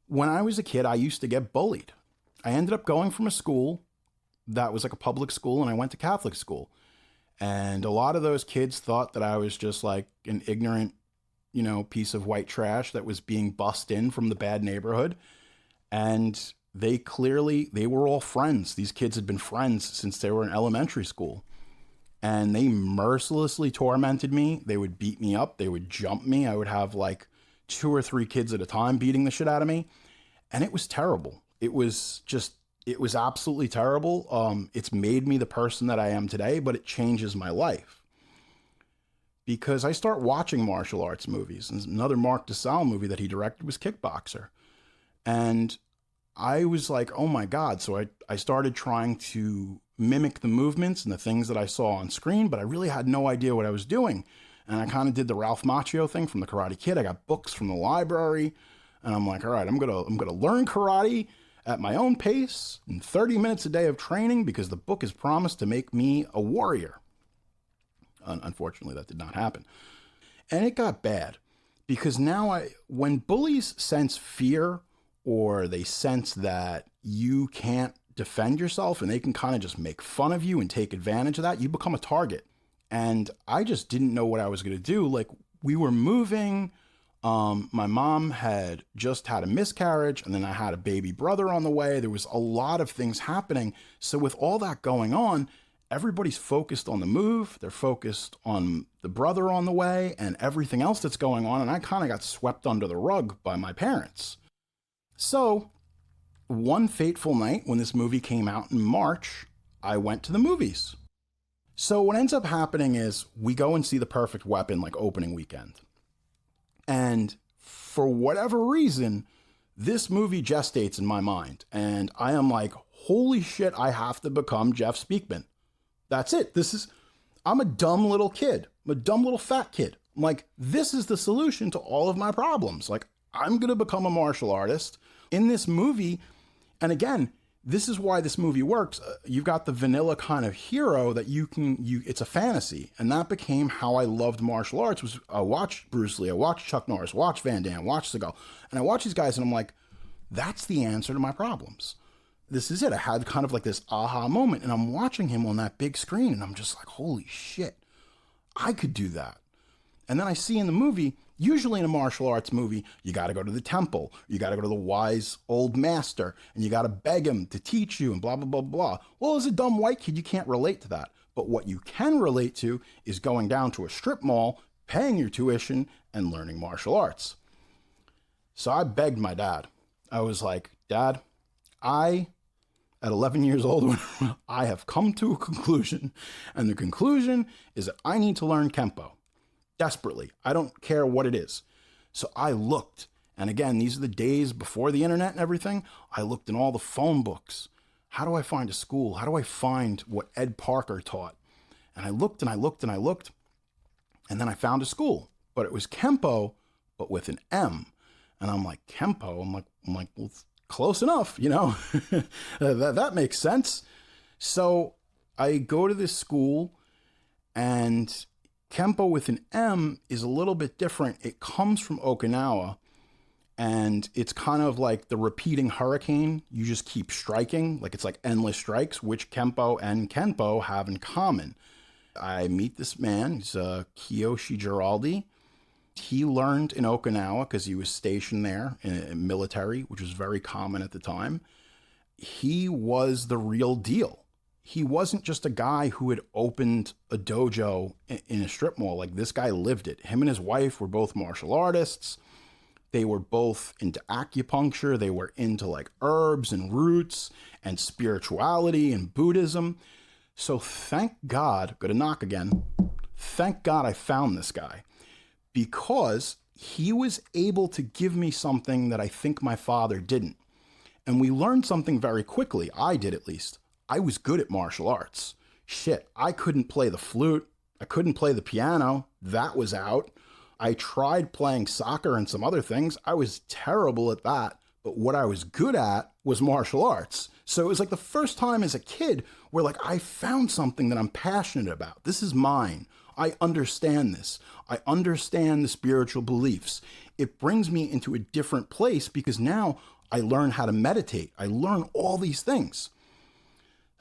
When I was a kid, I used to get bullied. I ended up going from a school that was like a public school, and I went to Catholic school. And a lot of those kids thought that I was just like an ignorant, piece of white trash that was being bussed in from the bad neighborhood. And they were all friends. These kids had been friends since they were in elementary school. And they mercilessly tormented me. They would beat me up. They would jump me. I would have like 2 or 3 kids at a time beating the shit out of me. And it was terrible. It was absolutely terrible. It's made me the person that I am today, but it changes my life. Because I start watching martial arts movies. And another Mark DeSalle movie that he directed was Kickboxer. And I was like, oh my God. So I started trying to mimic the movements and the things that I saw on screen, but I really had no idea what I was doing. And I kind of did the Ralph Macchio thing from the Karate Kid. I got books from the library, and I'm like, all right, I'm gonna learn karate at my own pace in 30 minutes a day of training because the book is promised to make me a warrior. Unfortunately, that did not happen. And it got bad because now when bullies sense fear or they sense that you can't defend yourself and they can kind of just make fun of you and take advantage of that, you become a target. And I just didn't know what I was going to do. Like, we were moving. My mom had just had a miscarriage, and then I had a baby brother on the way. There was a lot of things happening. So with all that going on, everybody's focused on the move. They're focused on the brother on the way and everything else that's going on. And I kind of got swept under the rug by my parents. So one fateful night when this movie came out in March, I went to the movies. So what ends up happening is we go and see The Perfect Weapon like opening weekend. And for whatever reason, this movie gestates in my mind. And I am like, holy shit, I have to become Jeff Speakman. That's it. I'm a dumb little kid. I'm a dumb little fat kid. I'm like, this is the solution to all of my problems. Like, I'm going to become a martial artist in this movie. And again, this is why this movie works. You've got the vanilla kind of hero that it's a fantasy. And that became how I loved martial arts. Was I watched Bruce Lee, I watched Chuck Norris, watched Van Damme, watched Seagal. And I watch these guys and I'm like, that's the answer to my problems. This is it. I had kind of like this aha moment, and I'm watching him on that big screen and I'm just like, holy shit, I could do that. And then I see in the movie, usually in a martial arts movie, you got to go to the temple, you got to go to the wise old master, and you got to beg him to teach you and blah, blah, blah, blah. Well, as a dumb white kid, you can't relate to that. But what you can relate to is going down to a strip mall, paying your tuition, and learning martial arts. So I begged my dad. I was like, Dad, at 11 years old, I have come to a conclusion, and the conclusion is that I need to learn Kempo. Desperately. I don't care what it is. So I looked, and again, these are the days before the internet and everything. I looked in all the phone books. How do I find a school? How do I find what Ed Parker taught? And I looked and I looked and I looked, and then I found a school, but it was Kempo, but with an M. And I'm like, Kempo? I'm like, well, close enough, that makes sense. So I go to this school, and Kempo with an M is a little bit different. It comes from Okinawa, and it's kind of like the repeating hurricane. You just keep striking, like it's like endless strikes, which Kempo and Kenpo have in common. I meet this man, he's Kiyoshi Giraldi. He learned in Okinawa because he was stationed there in military, which was very common at the time. He was the real deal. He wasn't just a guy who had opened a dojo in a strip mall. Like, this guy lived it. Him and his wife were both martial artists. They were both into acupuncture. They were into like herbs and roots and spirituality and Buddhism. So thank God, go to knock again. Thank God I found this guy, because he was able to give me something that I think my father didn't. And we learned something very quickly. I did, at least. I was good at martial arts. Shit, I couldn't play the flute. I couldn't play the piano. That was out. I tried playing soccer and some other things. I was terrible at that. But what I was good at was martial arts. So it was like the first time as a kid where like I found something that I'm passionate about. This is mine. I understand this. I understand the spiritual beliefs. It brings me into a different place because now I learn how to meditate. I learn all these things.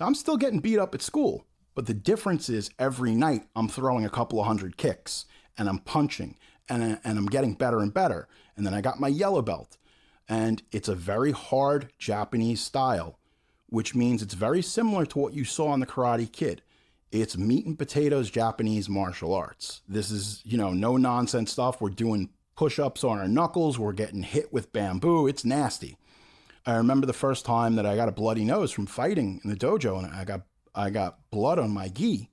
I'm still getting beat up at school, but the difference is every night I'm throwing a couple of hundred kicks and I'm punching and I'm getting better and better. And then I got my yellow belt. And it's a very hard Japanese style, which means it's very similar to what you saw in the Karate Kid. It's meat and potatoes Japanese martial arts. This is, no nonsense stuff. We're doing push-ups on our knuckles. We're getting hit with bamboo. It's nasty. I remember the first time that I got a bloody nose from fighting in the dojo, and I got blood on my gi.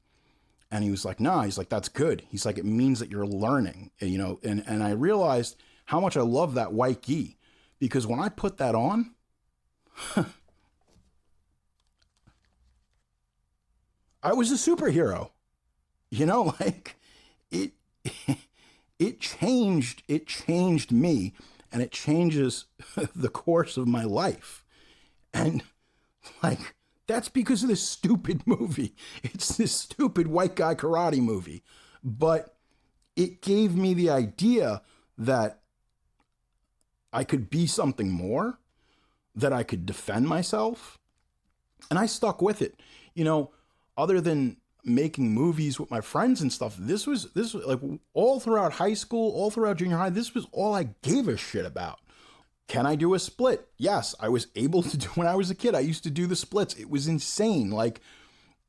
And he was like, nah, he's like, that's good. He's like, it means that you're learning, and I realized how much I love that white gi, because when I put that on, I was a superhero, like it, it changed me, and it changes the course of my life. And like, that's because of this stupid movie. It's this stupid white guy karate movie, but it gave me the idea that I could be something more, that I could defend myself. And I stuck with it. Other than making movies with my friends and stuff, this was like all throughout high school, all throughout junior high, this was all I gave a shit about. Can I do a split? Yes, I was able to do when I was a kid. I used to do the splits. It was insane. Like,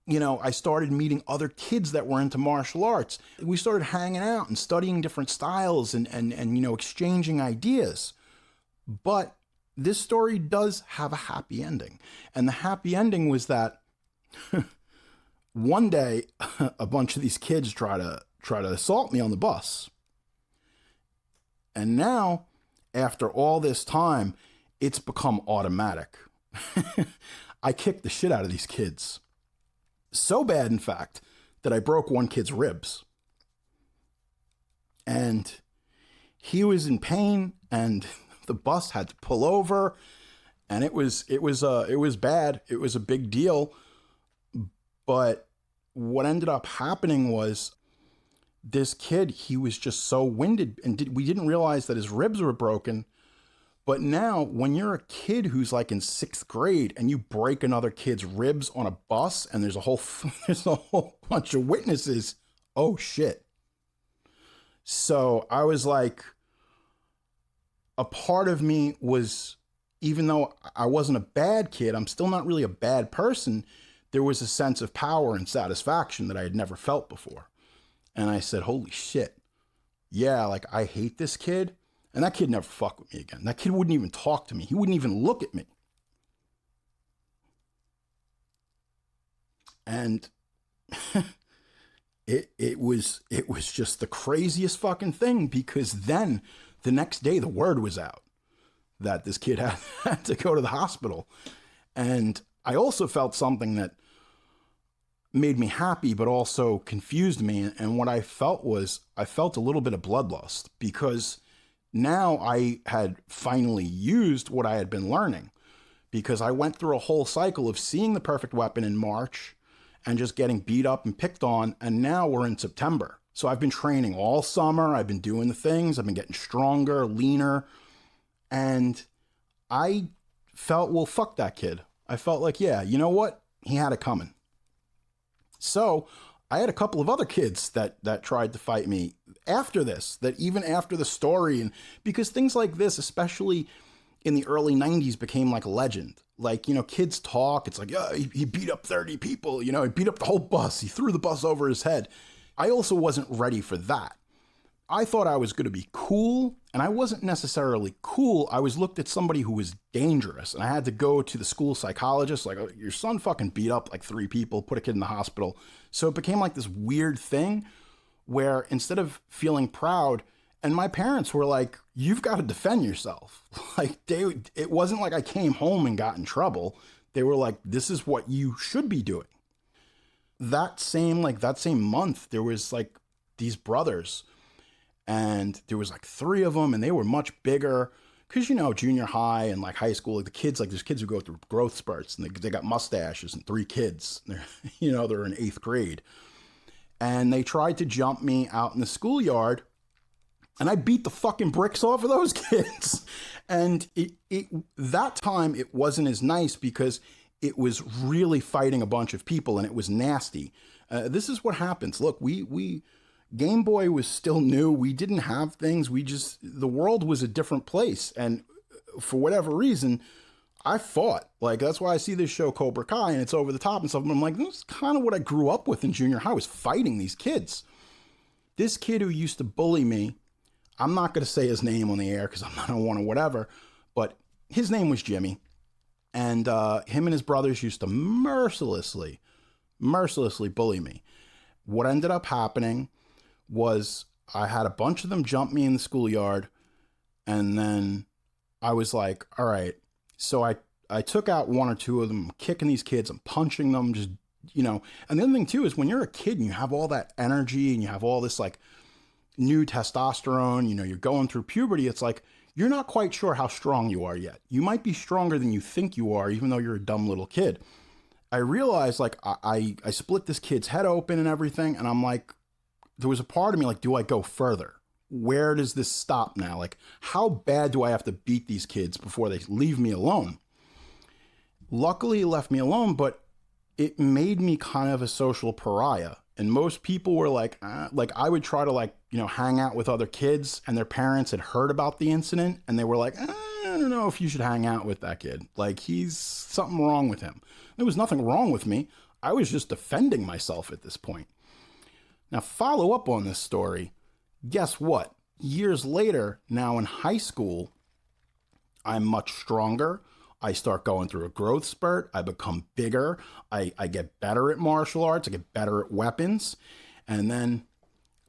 I started meeting other kids that were into martial arts. We started hanging out and studying different styles and exchanging ideas. But this story does have a happy ending. And the happy ending was that one day a bunch of these kids try to assault me on the bus. And now, after all this time, it's become automatic. I kicked the shit out of these kids. So bad, in fact, that I broke one kid's ribs. And he was in pain, and the bus had to pull over, and it was bad. It was a big deal. But what ended up happening was this kid, he was just so winded, and we didn't realize that his ribs were broken. But now, when you're a kid who's like in 6th grade and you break another kid's ribs on a bus, and there's a whole bunch of witnesses, oh shit. So I was like, a part of me was, even though I wasn't a bad kid, I'm still not really a bad person. There was a sense of power and satisfaction that I had never felt before. And I said, holy shit. Yeah, like I hate this kid. And that kid never fucked with me again. That kid wouldn't even talk to me. He wouldn't even look at me. And it was just the craziest fucking thing, because then the next day the word was out that this kid had to go to the hospital. And I also felt something that made me happy, but also confused me. And what I felt was, I felt a little bit of bloodlust, because now I had finally used what I had been learning, because I went through a whole cycle of seeing the perfect weapon in March and just getting beat up and picked on. And now we're in September. So I've been training all summer. I've been doing the things. I've been getting stronger, leaner. And I felt, well, fuck that kid. I felt like, yeah, you know what? He had it coming. So I had a couple of other kids that tried to fight me after this, that even after the story, and because things like this, especially in the early 90s, became like a legend. Like, kids talk. It's like, yeah, he beat up 30 people, he beat up the whole bus. He threw the bus over his head. I also wasn't ready for that. I thought I was going to be cool, and I wasn't necessarily cool. I was looked at somebody who was dangerous, and I had to go to the school psychologist, like, oh, your son fucking beat up like 3 people, put a kid in the hospital. So it became like this weird thing where instead of feeling proud, and my parents were like, you've got to defend yourself. Like, it wasn't like I came home and got in trouble. They were like, this is what you should be doing. That same month, there was like these brothers, and there was like 3 of them, and they were much bigger, because, junior high and like high school, like the kids, like there's kids who go through growth spurts, and they got mustaches, and 3 kids, they're in 8th grade. and they tried to jump me out in the schoolyard, and I beat the fucking bricks off of those kids. And that time it wasn't as nice because it was really fighting a bunch of people and it was nasty. This is what happens. Look, we Game Boy was still new. We didn't have things. The world was a different place. And for whatever reason, I fought. Like, that's why I see this show Cobra Kai and it's over the top and stuff. And I'm like, this is kind of what I grew up with in junior high, was fighting these kids. This kid who used to bully me, I'm not going to say his name on the air because I don't want to whatever, but his name was Jimmy. And him and his brothers used to mercilessly bully me. What ended up happening was I had a bunch of them jump me in the schoolyard. And then I was like, all right. So I took out one or two of them, kicking these kids, I'm punching them, just, And the other thing too is when you're a kid and you have all that energy and you have all this like new testosterone, you're going through puberty. It's like, you're not quite sure how strong you are yet. You might be stronger than you think you are, even though you're a dumb little kid. I realized like I split this kid's head open and everything. And I'm like, there was a part of me like, do I go further? Where does this stop now? Like, how bad do I have to beat these kids before they leave me alone? Luckily, it left me alone, but it made me kind of a social pariah. And most people were like I would try to hang out with other kids and their parents had heard about the incident and they were like, I don't know if you should hang out with that kid. Like, he's something wrong with him. There was nothing wrong with me. I was just defending myself at this point. Now, follow up on this story. Guess what? Years later, now in high school, I'm much stronger. I start going through a growth spurt. I become bigger. I get better at martial arts. I get better at weapons. And then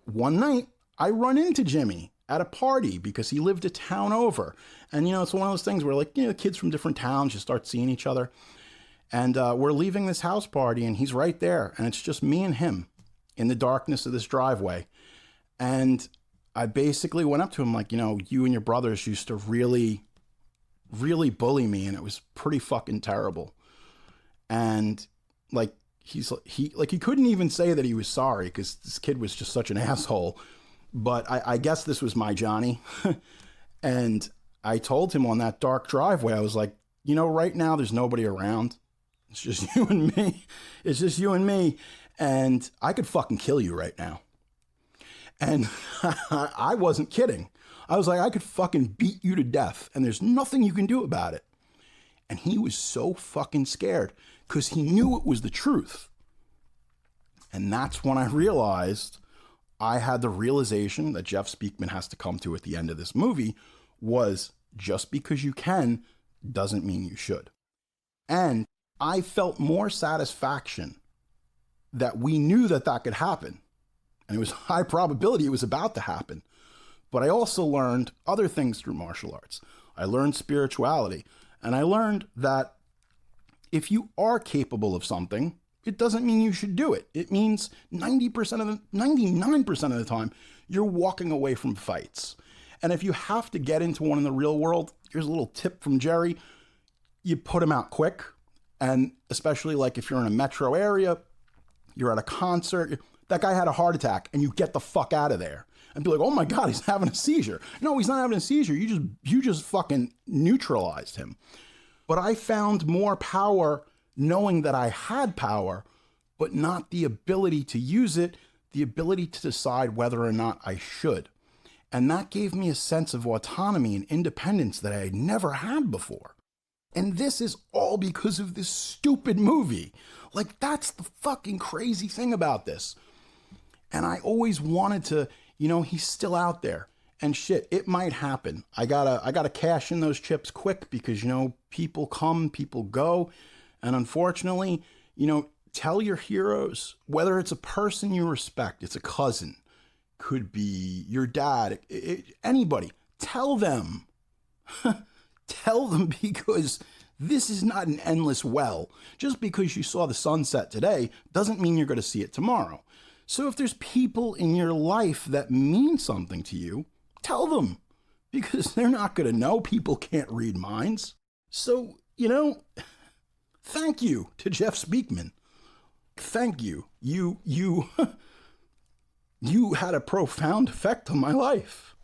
one night, I run into Jimmy at a party because he lived a town over. And, it's one of those things where, kids from different towns, you start seeing each other. And we're leaving this house party, and he's right there. And it's just me and him in the darkness of this driveway. And I basically went up to him like, you and your brothers used to really bully me, and it was pretty fucking terrible. And he couldn't even say that he was sorry because this kid was just such an asshole. But I guess this was my Johnny. And I told him on that dark driveway, I was like, right now there's nobody around. It's just you and me. It's just you and me. And I could fucking kill you right now. And I wasn't kidding. I was like, I could fucking beat you to death and there's nothing you can do about it. And he was so fucking scared because he knew it was the truth. And that's when I realized I had the realization that Jeff Speakman has to come to at the end of this movie was just because you can doesn't mean you should. And I felt more satisfaction that we knew that could happen. And it was high probability it was about to happen. But I also learned other things through martial arts. I learned spirituality. And I learned that if you are capable of something, it doesn't mean you should do it. It means 99% of the time, you're walking away from fights. And if you have to get into one in the real world, here's a little tip from Jerry. You put them out quick. And especially if you're in a metro area, you're at a concert, that guy had a heart attack and you get the fuck out of there. And be like, oh my God, he's having a seizure. No, he's not having a seizure. You just fucking neutralized him. But I found more power knowing that I had power, but not the ability to use it, the ability to decide whether or not I should. And that gave me a sense of autonomy and independence that I had never had before. And this is all because of this stupid movie. That's the fucking crazy thing about this. And I always wanted to, he's still out there. And shit, it might happen. I gotta cash in those chips quick because, people come, people go. And unfortunately, tell your heroes, whether it's a person you respect, it's a cousin, could be your dad, anybody, tell them. Tell them, because this is not an endless well. Just because you saw the sunset today doesn't mean you're going to see it tomorrow. So if there's people in your life that mean something to you, tell them, because they're not going to know. People can't read minds. So, thank you to Jeff Speakman. Thank you. You You had a profound effect on my life.